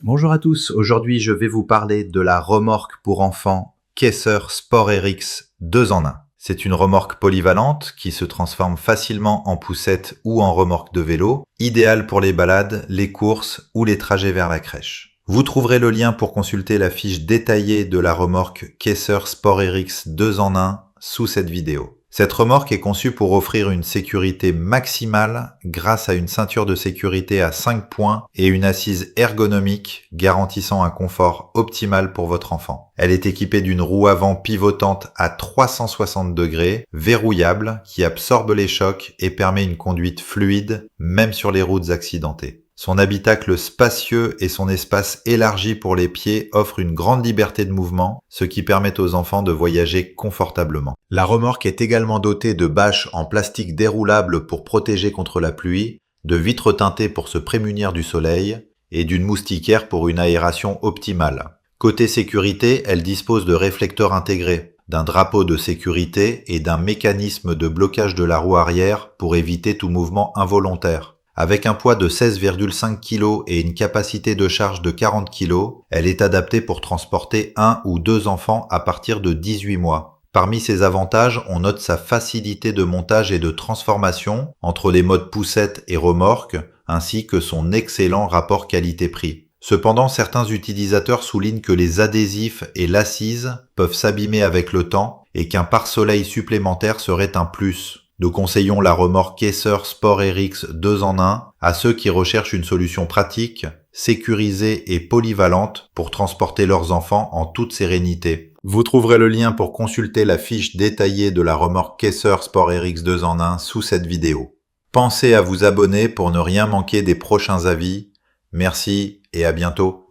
Bonjour à tous, aujourd'hui je vais vous parler de la remorque pour enfants Caisser Sport RX 2 en 1. C'est une remorque polyvalente qui se transforme facilement en poussette ou en remorque de vélo, idéale pour les balades, les courses ou les trajets vers la crèche. Vous trouverez le lien pour consulter la fiche détaillée de la remorque Caisser Sport RX 2 en 1 sous cette vidéo. Cette remorque est conçue pour offrir une sécurité maximale grâce à une ceinture de sécurité à 5 points et une assise ergonomique garantissant un confort optimal pour votre enfant. Elle est équipée d'une roue avant pivotante à 360 degrés, verrouillable, qui absorbe les chocs et permet une conduite fluide, même sur les routes accidentées. Son habitacle spacieux et son espace élargi pour les pieds offrent une grande liberté de mouvement, ce qui permet aux enfants de voyager confortablement. La remorque est également dotée de bâches en plastique déroulable pour protéger contre la pluie, de vitres teintées pour se prémunir du soleil et d'une moustiquaire pour une aération optimale. Côté sécurité, elle dispose de réflecteurs intégrés, d'un drapeau de sécurité et d'un mécanisme de blocage de la roue arrière pour éviter tout mouvement involontaire. Avec un poids de 16,5 kg et une capacité de charge de 40 kg, elle est adaptée pour transporter 1 ou 2 enfants à partir de 18 mois. Parmi ses avantages, on note sa facilité de montage et de transformation entre les modes poussette et remorque, ainsi que son excellent rapport qualité-prix. Cependant, certains utilisateurs soulignent que les adhésifs et l'assise peuvent s'abîmer avec le temps et qu'un pare-soleil supplémentaire serait un plus. Nous conseillons la remorque Caisser Sport RX 2 en 1 à ceux qui recherchent une solution pratique, sécurisée et polyvalente pour transporter leurs enfants en toute sérénité. Vous trouverez le lien pour consulter la fiche détaillée de la remorque Caisser Sport RX 2 en 1 sous cette vidéo. Pensez à vous abonner pour ne rien manquer des prochains avis. Merci et à bientôt.